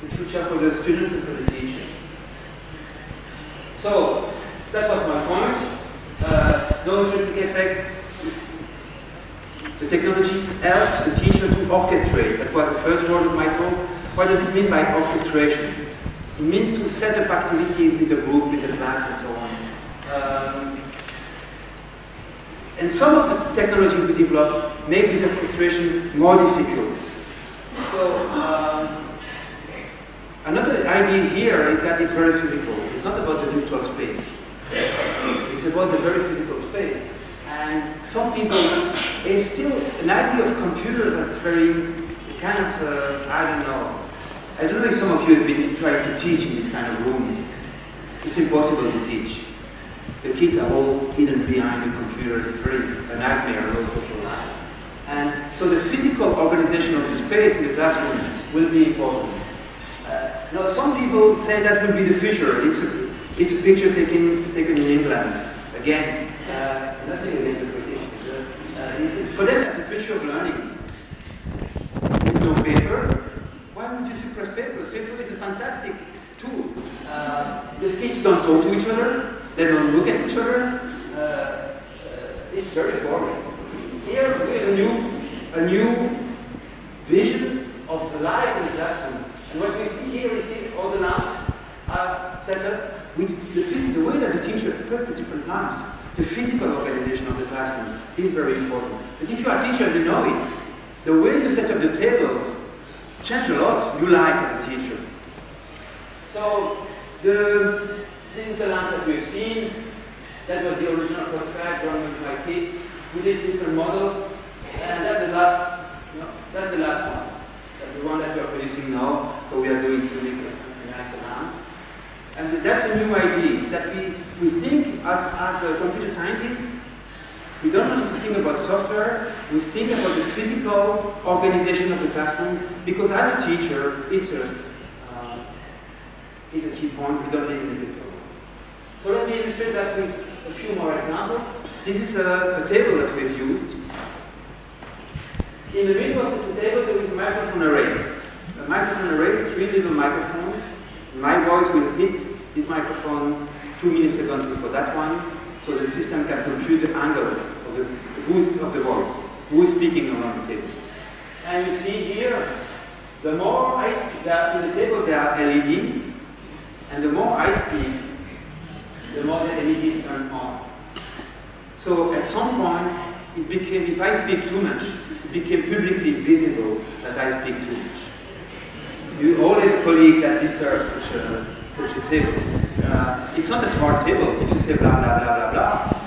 future for the students and for the teachers. So, that was my point. No intrinsic effect. The technologies help the teacher to orchestrate. That was the first word of my talk. What does it mean by orchestration? It means to set up activities with a group, with a class, and so on. And some of the technologies we develop make this orchestration more difficult. So, another idea here is that it's very physical. It's not about the virtual space. It's about the very physical space. And some people have still an idea of computers that's very kind of, I don't know. I don't know if some of you have been trying to teach in this kind of room. It's impossible to teach. The kids are all hidden behind the computers. It's really a nightmare, no social life. And so the physical organization of the space in the classroom will be important. Now some people say that will be the future. It's a picture taken in England. Again, nothing against the British. For them, that's the future of learning. There's no paper. Why would you suppress paper? Paper is a fantastic tool. The kids don't talk to each other. They don't look at each other. It's very boring. Here we have a new vision of the life in the classroom. And what we see here, we see all the lamps are set up with the way that the teacher put the different lamps. The physical organization of the classroom is very important. But if you are a teacher, you know it. The way you set up the tables change a lot your life as a teacher. So this is the lamp that we've seen. That was the original prototype done with my kids. We did different models, and that's the last. No, that's the last one. That's the one that we are producing now. So we are doing to make a nice lamp. And that's a new idea. Is that we think as a computer scientist, we don't just think about software. We think about the physical organization of the classroom, because as a teacher, it's a key point. We don't live in a big problem. So let me illustrate that with a few more examples. This is a table that we've used. In the middle of the table, there is a microphone array. A microphone array is 3 little microphones. My voice will hit this microphone 2 milliseconds before that one, so the system can compute the angle of the voice, who is speaking around the table. And you see here, the more I speak, in the table there are LEDs, and the more I speak, the more the LEDs turn on. So at some point, it became, if I speak too much, it became publicly visible that I speak too much. You all have a colleague that deserves such a table. It's not a smart table if you say blah, blah, blah, blah, blah.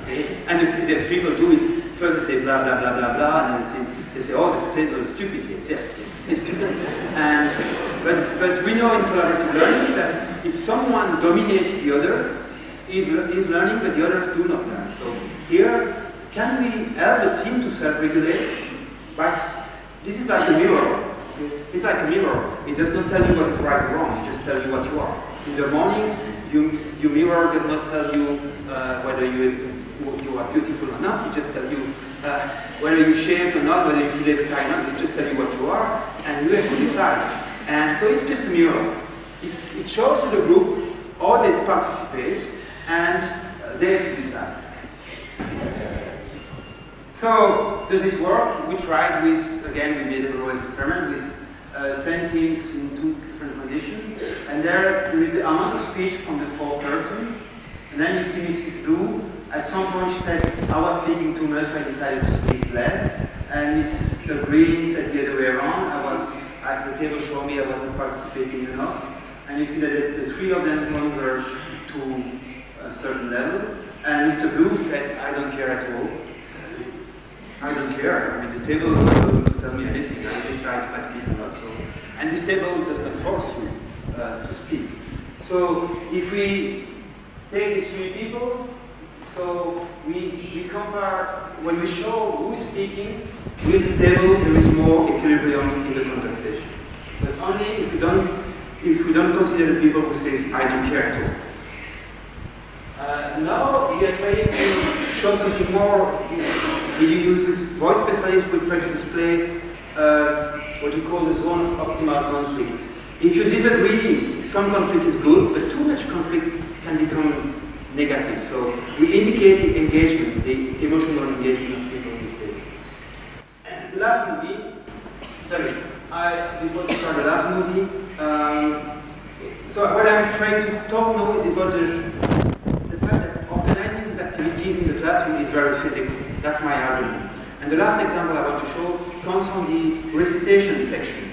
Okay? And the people do it. First they say blah, blah, blah, blah, blah, and then they say, oh, this table is stupid. Yes, it's stupid. But we know in collaborative learning that if someone dominates the other, he's learning, but the others do not learn. So here, can we help the team to self-regulate? This is like a mirror. It's like a mirror. It does not tell you what is right or wrong. It just tells you what you are. In the morning, your mirror does not tell you whether you are beautiful or not. It just tells you whether you shaved or not, whether you feel every time or not. It just tells you what you are, and you have to decide. And so it's just a mirror. It shows to the group how they participate, and they have to decide. So, does it work? We tried with, again, we made a real experiment with 10 teams in 2 different conditions. And there is the amount of speech from the 4th person. And then you see Mrs. Blue. At some point she said, I was speaking too much, I decided to speak less. And Mr. Green said the other way around. The table showed me I wasn't participating enough. And you see that the 3 of them converge to a certain level. And Mr. Blue said, I don't care at all. I don't care. I mean, the table doesn't tell me anything. I decide if I speak or not. So, and this table does not force you to speak. So if we take these 3 people, so we compare, when we show who is speaking, with this table, there is more equilibrium in the conversation. But only if we don't consider the people who says, I don't care at all. Now we are trying to show something more. We use this voice specialist, we try to display what we call the zone of optimal conflict. If you disagree, some conflict is good, but too much conflict can become negative. So we indicate the engagement, the emotional engagement of people in the play. And the last movie, before we start the last movie, so what I'm trying to talk now is about the fact that organizing these activities in the classroom is very physical. That's my argument. And the last example I want to show comes from the recitation section.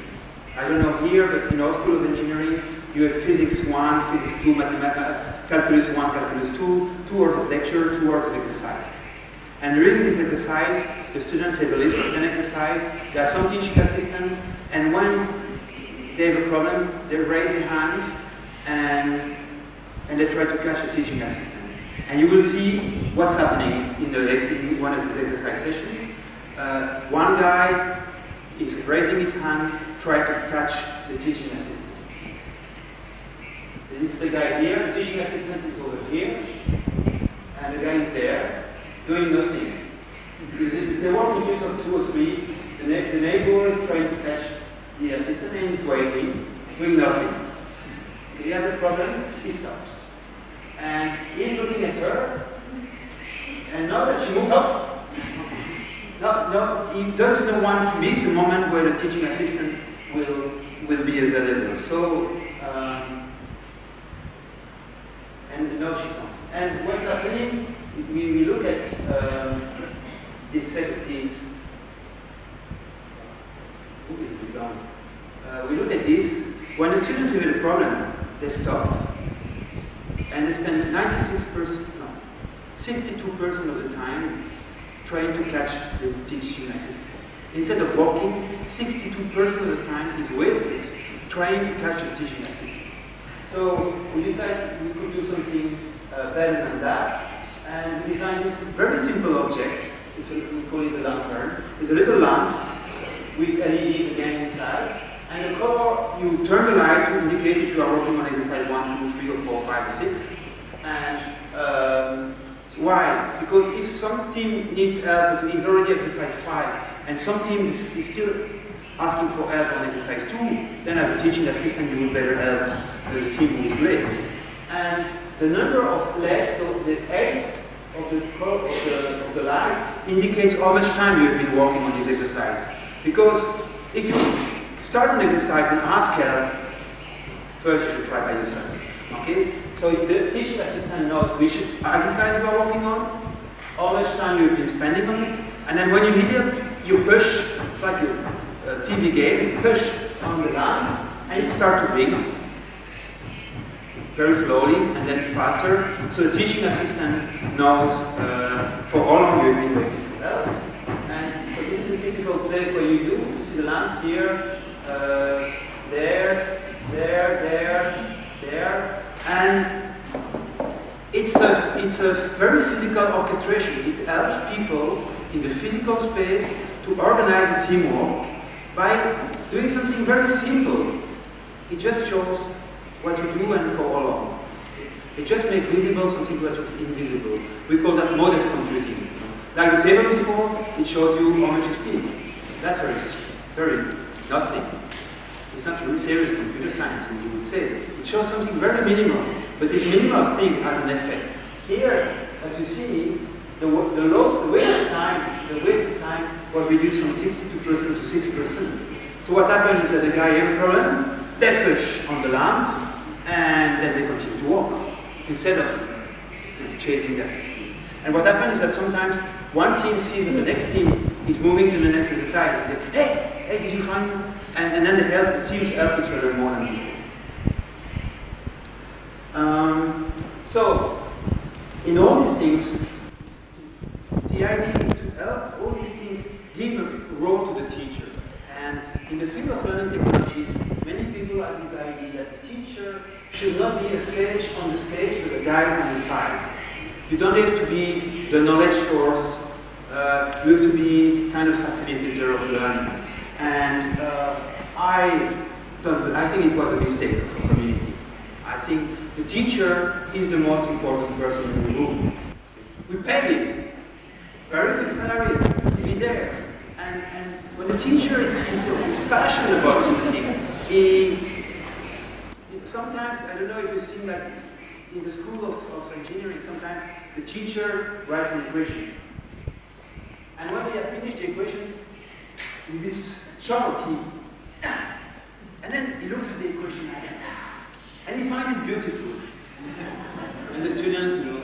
I don't know here, but in our School of Engineering, you have Physics 1, Physics 2, Calculus 1, Calculus 2, 2 hours of lecture, 2 hours of exercise. And during this exercise, the students have a list of 10 exercises. There are some teaching assistants, and when they have a problem, they raise a hand and they try to catch a teaching assistant. And you will see what's happening in one of these exercise sessions. One guy is raising his hand, trying to catch the teaching assistant. So this is the guy here, the teaching assistant is over here, and the guy is there, doing nothing. They work in teams of 2 or 3, the neighbor is trying to catch the assistant and he's waiting, doing nothing. If he has a problem, he stops. And he's looking at her, and now that she moved up, no, he doesn't want to miss the moment where the teaching assistant will be available. So, and now she comes. And what's happening? We look at this set of these. We look at this. When the students have a problem, they stop. And they spend 62% of the time trying to catch the teaching assistant. Instead of walking, 62% of the time is wasted trying to catch the teaching assistant. So we decided we could do something better than that, and we designed this very simple object. We call it a lantern. It's a little lamp with LEDs again inside. And the color, you turn the light to indicate if you are working on exercise 1, 2, 3, or 4, 5, or 6. And why? Because if some team needs help, but is already exercise 5, and some team is still asking for help on exercise 2, then as a teaching assistant you would better help the team who is late. And the number of legs, so the height of the light, indicates how much time you have been working on this exercise. Because if you start an exercise and ask help, first you should try by yourself. Okay? So the teaching assistant knows which exercise you are working on, how much time you've been spending on it, and then when you need it, you push, it's like a TV game, you push on the lamp, and it starts to blink very slowly and then faster. So the teaching assistant knows for how long you've been waiting for help. And so this is a typical place where you see the lamps here, there, and it's a very physical orchestration. It helps people in the physical space to organize the teamwork by doing something very simple. It just shows what you do and for how long. It just makes visible something that was invisible. We call that modest computing. Like the table before, it shows you how much you speak. That's very nothing. It's not really serious computer science, which you would say. It shows something very minimal, but this minimal thing has an effect. Here, as you see, the wasted time was reduced from 62% to 6%. So what happened is that the guy had a problem, they push on the lamp, and then they continue to walk, instead of chasing the assistant. And what happened is that sometimes one team sees that the next team is moving to the next exercise and say, hey, did you find me? And then the teams help each other more than before. So, in all these things, the idea is to help all these things give a role to the teacher. And in the field of learning technologies, many people have this idea that the teacher should not be a sage on the stage with a guide on the side. You don't have to be the knowledge source. You have to be kind of facilitator of learning. And I think it was a mistake of a community. I think the teacher is the most important person in the room. We pay him very good salary to be there. And when the teacher is passionate about something, sometimes, I don't know if you've seen that in the school of engineering, sometimes the teacher writes an equation. And when they have finished the equation, with this sharp key, and then he looks at the equation again, and he finds it beautiful. And the students, no,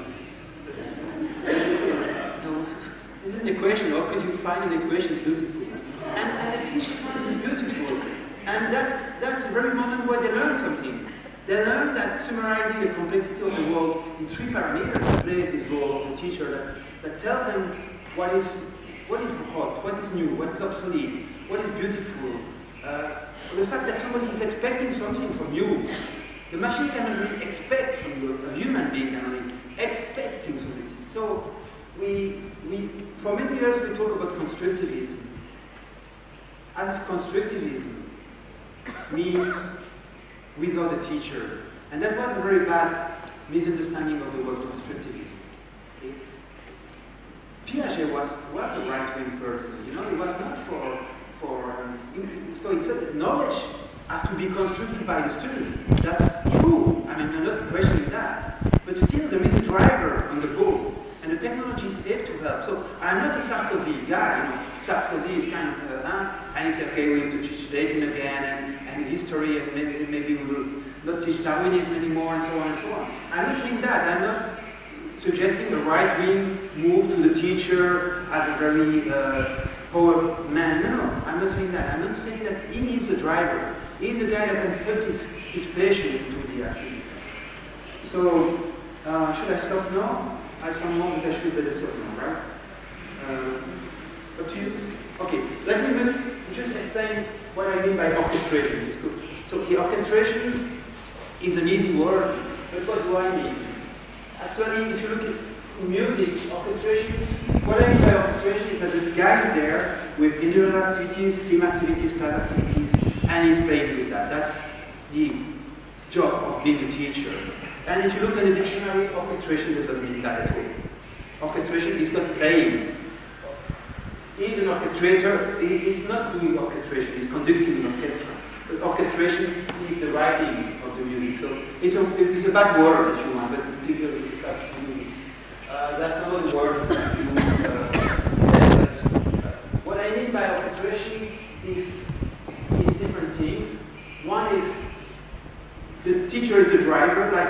this is an equation, how could you find an equation beautiful? And the teacher finds it beautiful. And that's the very moment where they learn something. They learn that summarizing the complexity of the world in 3 parameters plays this role of the teacher that tells them what is hot, what is new, what is obsolete, what is beautiful. The fact that somebody is expecting something from you. The machine cannot really expect from you, a human being can only expect things from it. So for many years we talk about constructivism. As if constructivism means without a teacher. And that was a very bad misunderstanding of the word constructivism. Okay? Piaget was a right-wing person. You know, he was not so he said that knowledge has to be constructed by the students. That's true. I mean, I'm not questioning that. But still, there is a driver on the boat, and the technologies have to help. So I'm not a Sarkozy guy. You know, Sarkozy is kind of, and he said, okay, we have to teach dating again and history, and maybe we will not teach Darwinism anymore, and so on and so on. I'm not saying that. I'm not suggesting a right-wing move to the teacher as a very power man. No, I'm not saying that. I'm not saying that he is the driver. He's the guy that can put his passion into the activity. So, should I stop now? I have some more, but I should better stop now, right? Up to you? Okay, let me just explain what I mean by orchestration. It's good. So the orchestration is an easy word, but what do I mean? Actually, if you look at music, orchestration, what I mean by orchestration is that the guy is there with individual activities, team activities, class activities, and he's playing with that. That's the job of being a teacher. And if you look at the dictionary, orchestration doesn't mean that at all. Orchestration is not playing. He's an orchestrator. He's not doing orchestration. He's conducting an orchestra. But orchestration is the writing of the music. So it's a bad word if you want, but people will start to use it. That's some of the word that you what I mean by orchestration is different things. One is the teacher is the driver, like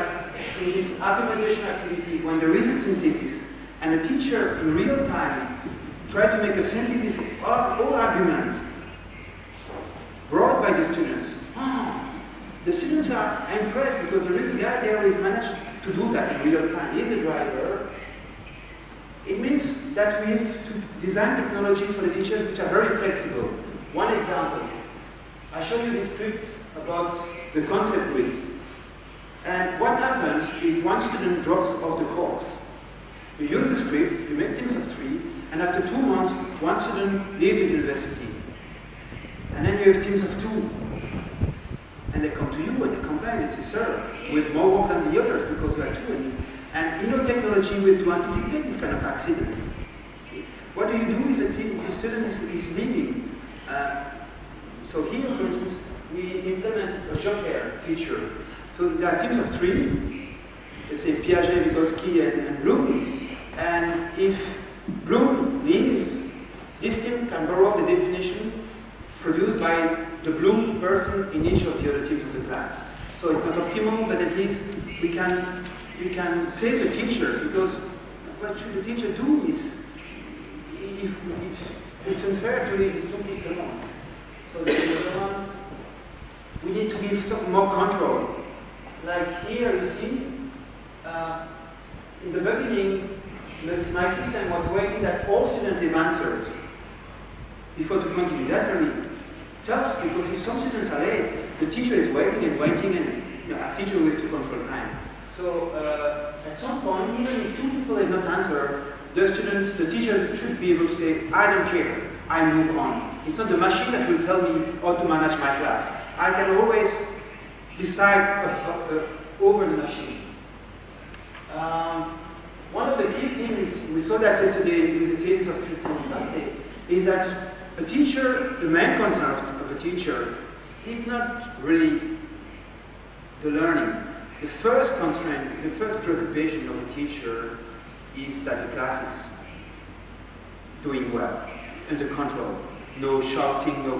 in his argumentation activities, when there is a synthesis, and the teacher in real time try to make a synthesis of all argument brought by the students. The students are impressed because there is a guy there who has managed to do that in real time. He's a driver. It means that we have to design technologies for the teachers which are very flexible. One example, I show you this script about the concept grid. And what happens if one student drops off the course? You use the script, you make teams of 3, and after 2 months, one student leaves the university. And then you have teams of 2. And they come to you and they complain, they say, sir, we have more work than the others because we are 2. And in technology, we have to anticipate this kind of accident. What do you do if a student is leaving? So here, for instance, we implemented a joker feature. So there are teams of 3, let's say Piaget, Vygotsky, and Bloom. And if Bloom leaves, this team can borrow the definition produced by the Bloom person in each of the other teams of the class. So it's not optimal, but at least we can save the teacher, because what should the teacher do is, if it's unfair to leave these 2 kids alone. So the other one, we need to give some more control. Like here you see, in the beginning, my system was waiting that all students have answered before to continue. That's very tough, because if some students are late, the teacher is waiting, and as teacher we have to control time. So at some point, even if 2 people have not answered, the teacher should be able to say, I don't care, I move on. It's not the machine that will tell me how to manage my class. I can always decide over the machine. One of the key things, we saw that yesterday with the case of Frente, is that a teacher, the main concern of a teacher is not really the learning. The first constraint, the first preoccupation of a teacher is that the class is doing well, under control. No shouting, no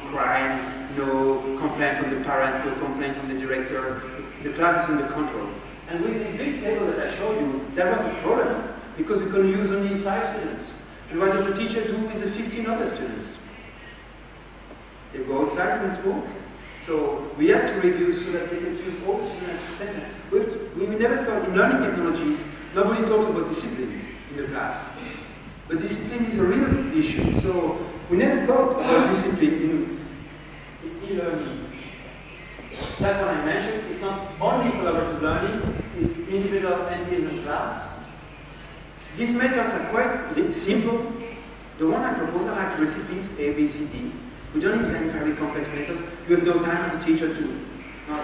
crying, no complaint from the parents, no complaint from the director. The class is under control. And with this big table that I showed you, that was a problem, because we could use only 5 students. And what does the teacher do with the 15 other students? They go outside and smoke. So we had to reduce so that they could use all the students at the same time. We never thought in learning technologies, nobody talks about discipline in the class. But discipline is a real issue. So we never thought about discipline in e-learning. That's what I mentioned. It's not only collaborative learning, it's individual and in class. These methods are quite simple. The one I propose are like recipes, A, B, C, D. We don't need any very complex method. You have no time as a teacher to.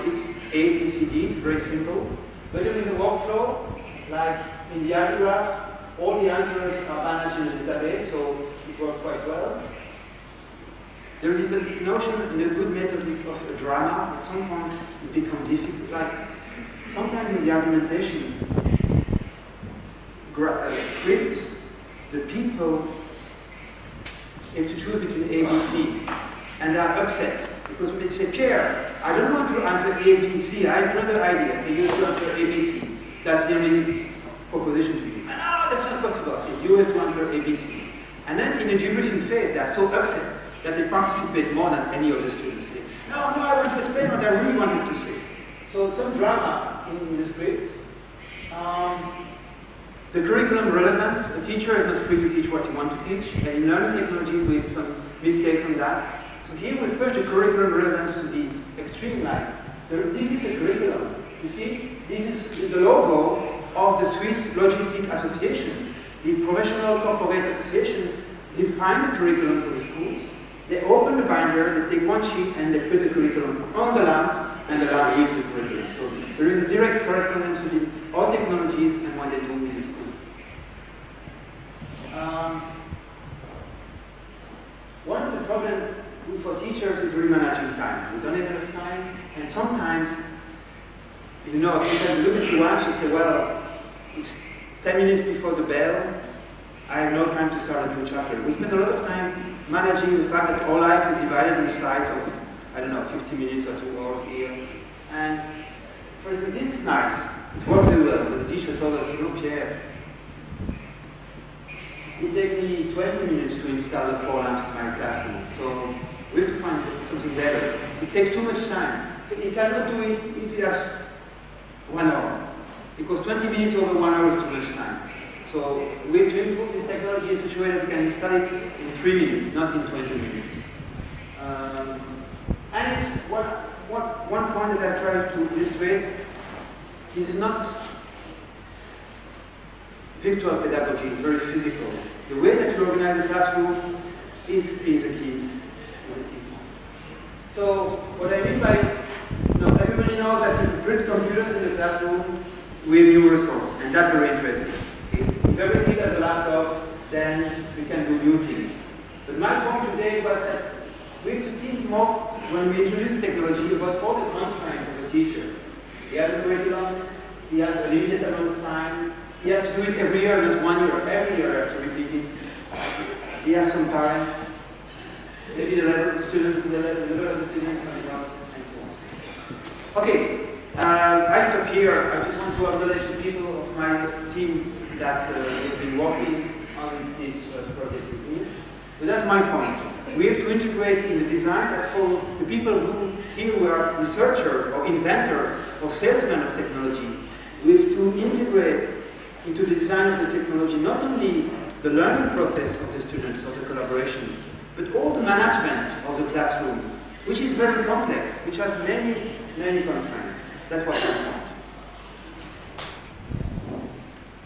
It's A, B, C, D, it's very simple. But there is a workflow, like in the graph, all the answers are managed in the database, so it works quite well. There is a notion and a good method of a drama. At some point, it becomes difficult. Like, sometimes in the argumentation script, the people have to choose between A, B, C, and they are upset because they say, Pierre, I don't want to answer A, B, C. I have another idea. I say, you have to answer A, B, C. That's the only proposition to you. And no, that's not possible. I say, you have to answer A, B, C. And then in the debriefing phase, they are so upset that they participate more than any other students say, no, I want to explain what I really wanted to say. So some drama in the script. The curriculum relevance, a teacher is not free to teach what you want to teach. And in learning technologies, we've done mistakes on that. So here we push the curriculum relevance to the extreme line. This is a curriculum. You see, this is the logo of the Swiss Logistic Association. The Professional Corporate Association defined the curriculum for the schools. They open the binder, they take one sheet, and they put the curriculum on the lamp, and the lamp reads the curriculum. So there is a direct correspondence between all technologies and what they do in the school. One of the problems for teachers is really managing time. We don't have enough time, and sometimes, sometimes you look at your watch and say, well, it's 10 minutes before the bell, I have no time to start a new chapter. We spend a lot of time managing the fact that our life is divided in slides of, 50 minutes or 2 hours here. And for instance, this is nice. It works very well, but the teacher told us, Pierre, it takes me 20 minutes to install the 4 lamps in my classroom. So we have to find something better. It takes too much time. So he cannot do it if he has 1 hour. Because 20 minutes over 1 hour is too much time. So we have to improve this technology in such a way that we can install it in 3 minutes, not in 20 minutes. And it's one point that I try to illustrate. This is not virtual pedagogy, it's very physical. The way that you organize the classroom is a key point. So what I mean by, everybody knows that if you put computers in the classroom, we have new resources, and that's very interesting. If every kid has a laptop, then we can do new things. But my point today was that we have to think more, when we introduce technology, about all the constraints of the teacher. He has a curriculum, he has a limited amount of time, he has to do it every year, not 1 year. Every year he has to repeat it. He has some parents, maybe the level of the student, the level of the student, something else, and so on. Okay, I stop here. I just want to acknowledge the people of my team that have been working on this project with me. But that's my point. We have to integrate in the design that for the people who here were researchers or inventors or salesmen of technology, we have to integrate into the design of the technology not only the learning process of the students or the collaboration, but all the management of the classroom, which is very complex, which has many, many constraints. That's what I want.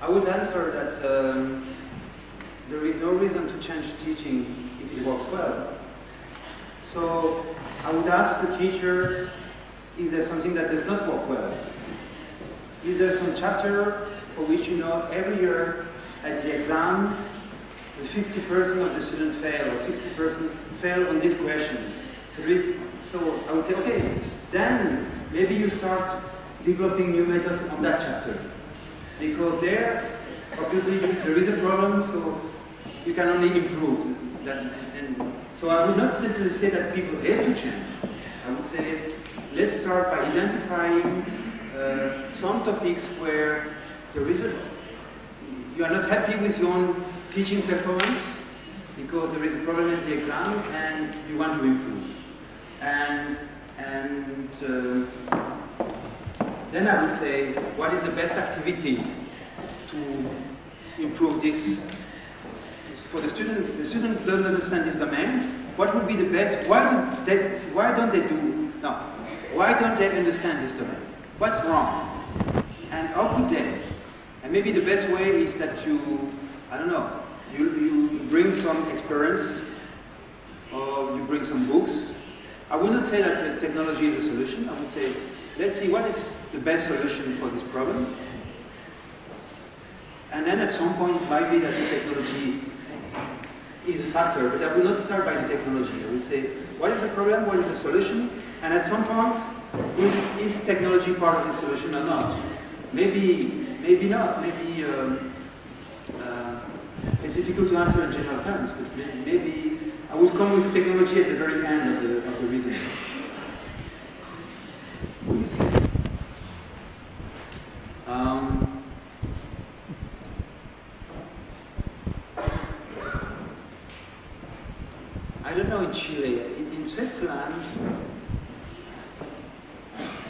I would answer that there is no reason to change teaching if it works well. So I would ask the teacher, is there something that does not work well? Is there some chapter for which every year at the exam, 50% of the students fail, or 60% fail on this question. So I would say, okay, then maybe you start developing new methods on that chapter. Because there, obviously, there is a problem, so you can only improve that. And so I would not necessarily say that people have to change. I would say, let's start by identifying some topics where there is you are not happy with your own teaching performance because there is a problem at the exam and you want to improve. And then I would say, what is the best activity to improve this? For the student doesn't understand this domain. What would be the best? Why don't they understand this domain? What's wrong? And how could they? And maybe the best way is that you, I don't know, you bring some experience, or you bring some books. I would not say that the technology is a solution. I would say, let's see what is the best solution for this problem. And then at some point it might be that the technology is a factor, but I will not start by the technology. I will say, what is the problem, what is the solution? And at some point, is technology part of the solution or not? Maybe not. Maybe it's difficult to answer in general terms, but maybe I would come with technology at the very end of the reasoning. I don't know in Chile. In Switzerland,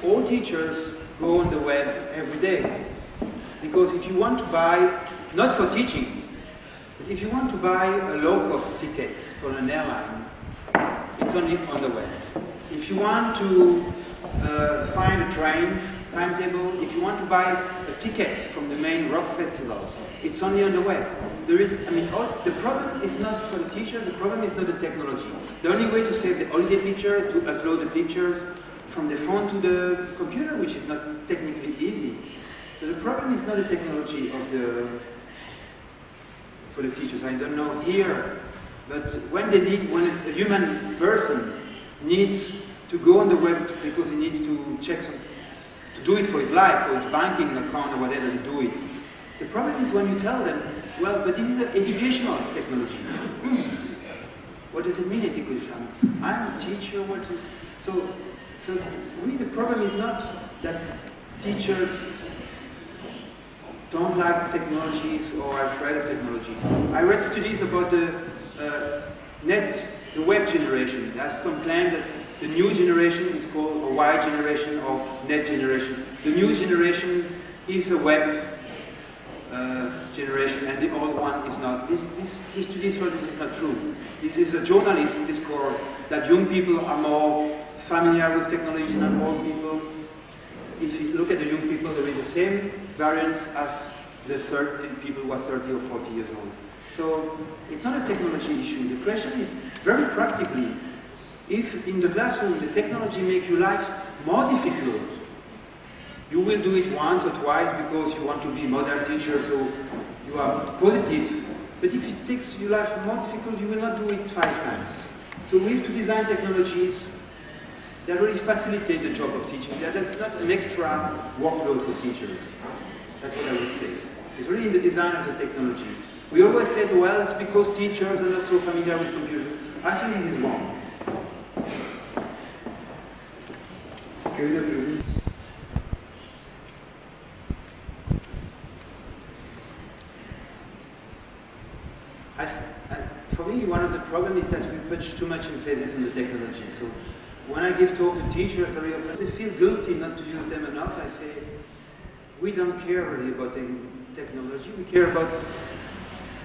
all teachers go on the web every day. Because if you want to buy, not for teaching, but if you want to buy a low-cost ticket for an airline, it's only on the web. If you want to find a train timetable, if you want to buy a ticket from the main rock festival, it's only on the web. The problem is not for the teachers, the problem is not the technology. The only way to save the holiday picture is to upload the pictures from the phone to the computer, which is not technically easy. So the problem is not the technology for the teachers. I don't know here, but when a human person needs to go on the web because he needs to check to do it for his life, for his banking account or whatever, to do it. The problem is when you tell them, well, but this is an educational technology. What does it mean, education? I'm a teacher. So really the problem is not that teachers don't like technologies or are afraid of technologies. I read studies about the web generation. There's some claim that the new generation is called a Y generation or net generation. The new generation is a web generation and the old one is not. This study shows this is not true. This is a journalist discourse that young people are more familiar with technology than old people. If you look at the young people, there is the same variance as the people who are 30 or 40 years old. So it's not a technology issue. The question is very practically, if in the classroom the technology makes your life more difficult, you will do it once or twice because you want to be a modern teacher, so you are positive. But if it takes your life more difficult, you will not do it 5 times. So we have to design technologies that really facilitate the job of teaching. That's not an extra workload for teachers. That's what I would say. It's really in the design of the technology. We always said, well, it's because teachers are not so familiar with computers. I think this is wrong. For me, one of the problems is that we put too much emphasis on the technology. So when I give talk to teachers, very often they feel guilty not to use them enough. I say, we don't care really about technology. We care about,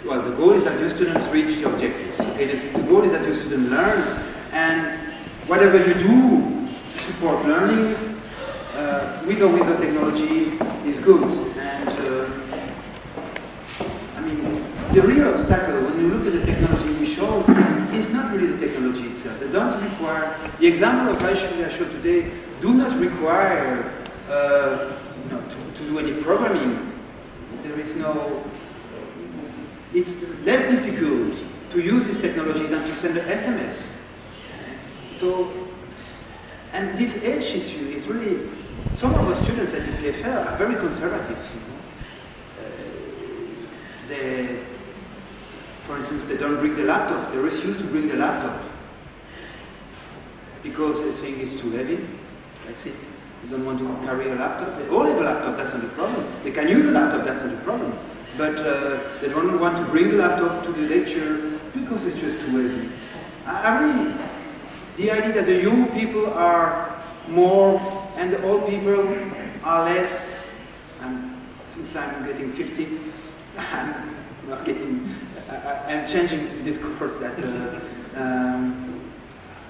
well, the goal is that your students reach the objectives. Okay, the goal is that your students learn, and whatever you do to support learning, with or without technology, is good. And the real obstacle, when you look at the technology we showed, is not really the technology itself. They don't require, the example of I showed today do not require to do any programming. There is no, it's less difficult to use this technology than to send an SMS. So, and this age issue is really, some of our students at UPFL are very conservative. They, for instance, they don't bring the laptop. They refuse to bring the laptop because they think it's too heavy. That's it. They don't want to carry a laptop. They all have a laptop, that's not a problem. They can use a laptop, that's not a problem. But they don't want to bring the laptop to the lecture because it's just too heavy. I really, the idea that the young people are more and the old people are less, and since I'm getting 50, I'm not getting, I'm changing this discourse that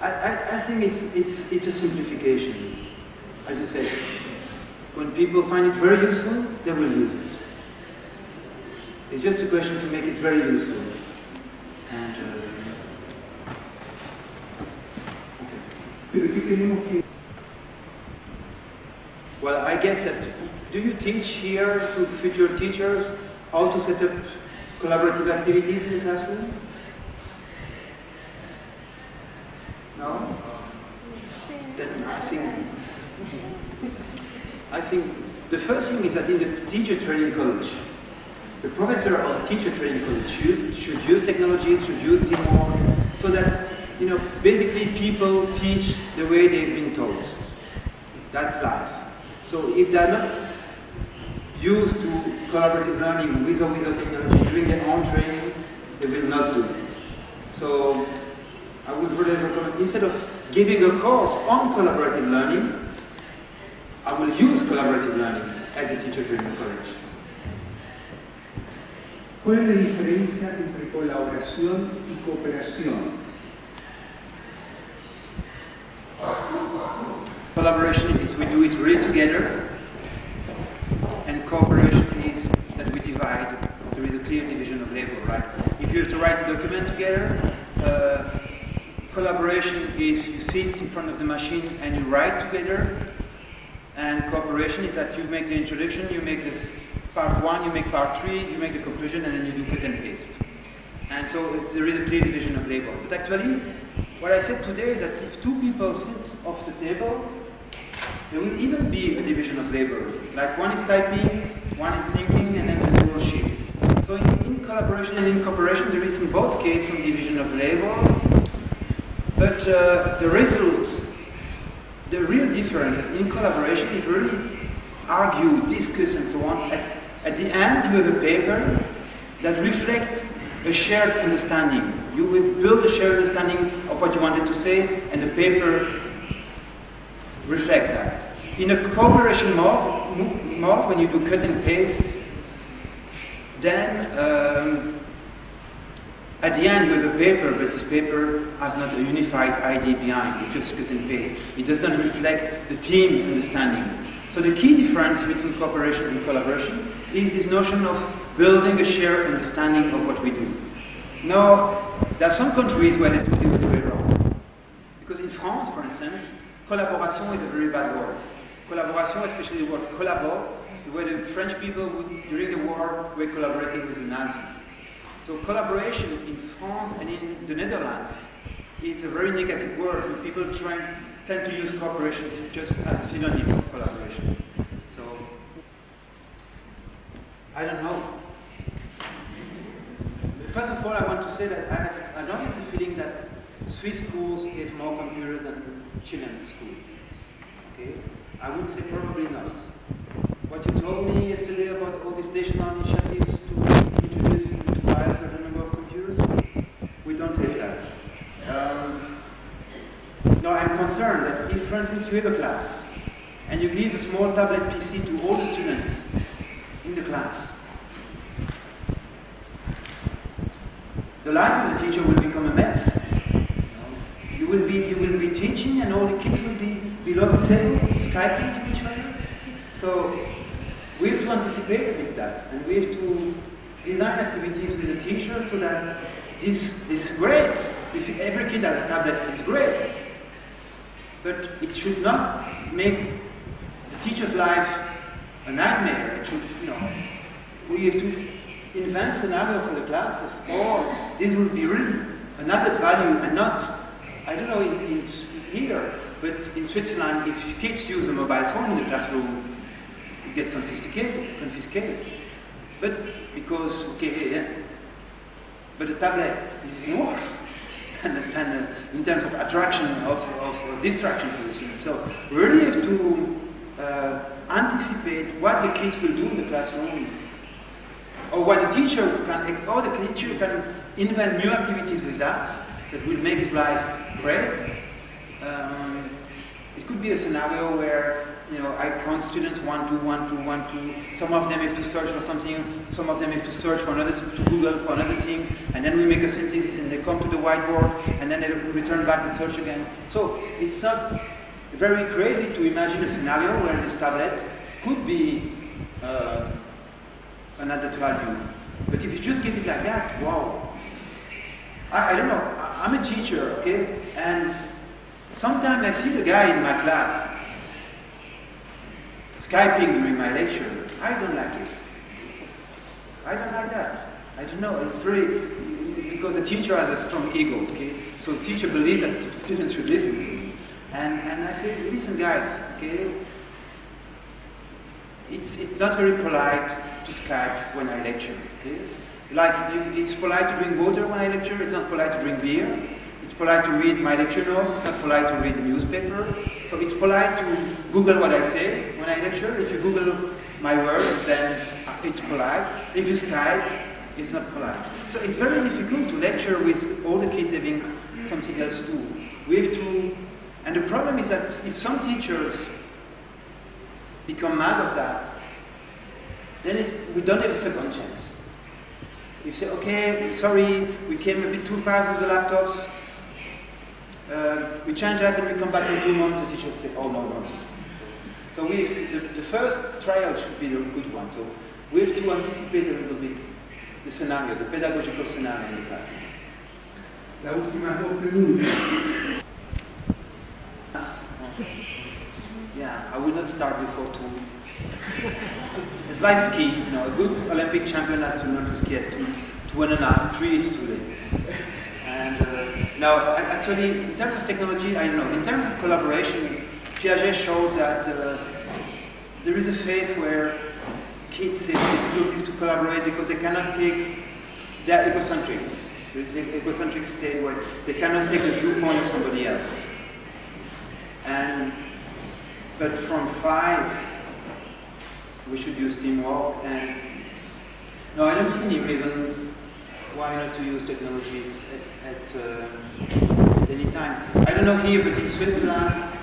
I think it's a simplification. As you say, when people find it very useful, they will use it. It's just a question to make it very useful. And okay. Well, I guess that, do you teach here to future teachers how to set up collaborative activities in the classroom? No? Then I think the first thing is that in the teacher training college, the professor of the teacher training college should use technologies, should use teamwork, so that, you know, basically people teach the way they've been taught. That's life. So if they're not used to collaborative learning with or without technology during their own training, they will not do it. So I would really recommend, instead of giving a course on collaborative learning, I will use collaborative learning at the teacher training college. ¿Cuál es la diferencia entre colaboración y cooperación? Collaboration is we do it really together, and cooperation is that we divide. There is a clear division of labor, right? If you have to write a document together, collaboration is you sit in front of the machine and you write together, and cooperation is that you make the introduction, you make this part 1, you make part 3, you make the conclusion, and then you do cut and paste. And so there is a clear division of labor. But actually, what I said today is that if two people sit off the table, there will even be a division of labor. Like one is typing, one is thinking, and then there's a shift. So in collaboration and in cooperation, there is in both cases some division of labor. But the result, the real difference in collaboration is really argue, discuss, and so on. At the end, you have a paper that reflects a shared understanding. You will build a shared understanding of what you wanted to say, and the paper reflects that. In a cooperation mode, when you do cut and paste, then at the end you have a paper, but this paper has not a unified idea behind. It's just cut and paste. It does not reflect the team understanding. So the key difference between cooperation and collaboration is this notion of building a shared understanding of what we do. Now, there are some countries where they do the other way around. Because in France, for instance, collaboration is a very bad word. Collaboration, especially the word collabore, the way the French people during the war were collaborating with the Nazis. So collaboration in France and in the Netherlands is a very negative word, and people tend to use cooperation just as a synonym of collaboration. So, I don't know. First of all, I want to say that I don't have the feeling that Swiss schools have more computers than Chilean schools. Okay? I would say probably not. What you told me yesterday about all these national initiatives to introduce to buy a certain number of computers, we don't have that. Now I'm concerned that if, for instance, you have a class and you give a small tablet PC to all the students in the class, the life of the teacher will become a mess. You will be teaching, and all the kids will be below the table, Skyping to each other. So we have to anticipate a bit that, and we have to design activities with the teacher so that this is great. If every kid has a tablet, it is great. But it should not make the teacher's life a nightmare. It should, we have to invent scenario for the class, or this would be really an added value and not, I don't know, in here, but in Switzerland, if kids use a mobile phone in the classroom, you get confiscated. But because, okay, yeah, but the tablet is even worse than in terms of attraction, of distraction for the students. So we really have to anticipate what the kids will do in the classroom, or what the teacher can invent new activities with that will make his life great. It could be a scenario where, you know, I count students 1, 2, 1, 2, 1, 2. Some of them have to search for something, some of them have to search for another, to Google for another thing, and then we make a synthesis and they come to the whiteboard and then they return back and search again. So it's not very crazy to imagine a scenario where this tablet could be an added value. But if you just give it like that, wow. I don't know, I'm a teacher, okay? And sometimes I see the guy in my class Skyping during my lecture. I don't like it. I don't like that. I don't know, it's really, because a teacher has a strong ego, okay? So a teacher believes that students should listen to him. And I say, listen guys, okay? It's not very polite to Skype when I lecture, okay? Like, it's polite to drink water when I lecture, it's not polite to drink beer. It's polite to read my lecture notes, it's not polite to read the newspaper. So it's polite to Google what I say when I lecture. If you Google my words, then it's polite. If you Skype, it's not polite. So it's very difficult to lecture with all the kids having something else to do. We have to, and the problem is that if some teachers become mad of that, then we don't have a second chance. You say, okay, sorry, we came a bit too fast with the laptops. We change that and we come back in 2 months. The teacher will say, oh, no. So the first trial should be the good one. So we have to anticipate a little bit the scenario, the pedagogical scenario in the classroom. La última dos preguntas. Yeah, I will not start before 2. It's like ski, you know, a good Olympic champion has to learn to ski at 2.5, 3 is too late. And now, actually, in terms of technology, I don't know, in terms of collaboration, Piaget showed that there is a phase where kids have difficulties to collaborate because they cannot take, they're egocentric. There is an egocentric state where they cannot take the viewpoint of somebody else. But from 5, we should use teamwork, and no, I don't see any reason why not to use technologies at any time. I don't know here, but in Switzerland,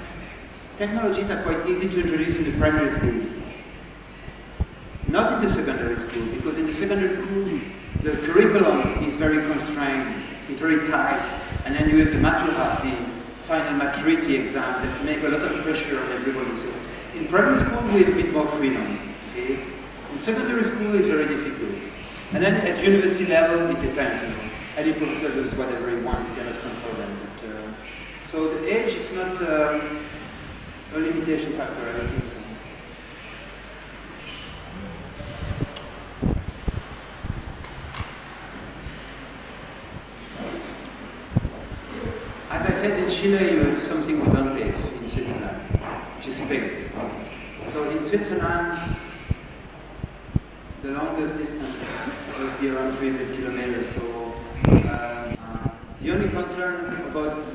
technologies are quite easy to introduce in the primary school. Not in the secondary school, because in the secondary school, the curriculum is very constrained, it's very tight, and then you have the final maturity exam that make a lot of pressure on everybody. So in primary school, we have a bit more freedom. Okay? In secondary school, it's very difficult. And then at university level, it depends. You know. Any professor does whatever he wants, you cannot control them. But, so the age is not a limitation factor, I don't think so. As I said, in Chile, you have something we don't have in Switzerland, which is space. So in Switzerland, the longest distance will be around 300 kilometers. So the only concern about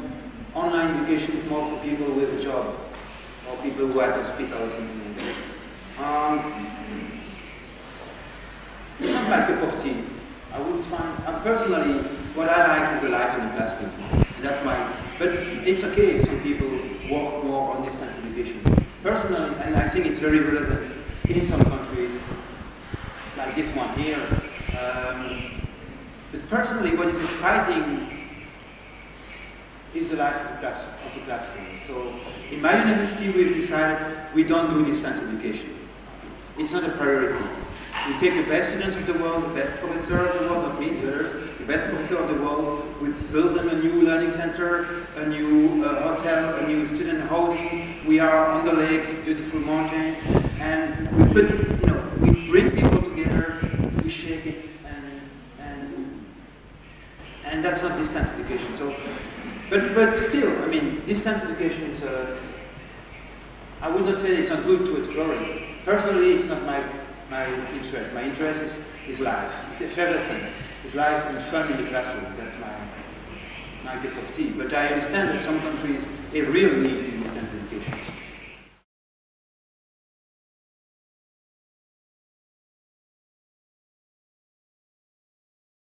online education is more for people with a job or people who are at hospital or something like that. It's not my cup of tea. I would find, personally, what I like is the life in the classroom. That's mine. But it's okay if some people work more on distance education. Personally, and I think it's very relevant in some countries, like this one here. But personally, what is exciting is the life of the classroom. So in my university, we've decided we don't do distance education. It's not a priority. We take the best students of the world, the best professor of the world, not me, the others, the best professor of the world. We build them a new learning center, a new hotel, a new student housing. We are on the lake, beautiful mountains, and we bring people together, we shake it, that's not distance education. So, but still, I mean, distance education is. I would not say it's not good to explore it. Personally, it's not my interest. My interest is life. It's effervescence. It's life and fun in the classroom. That's my cup of tea. But I understand that some countries have real needs in distance education.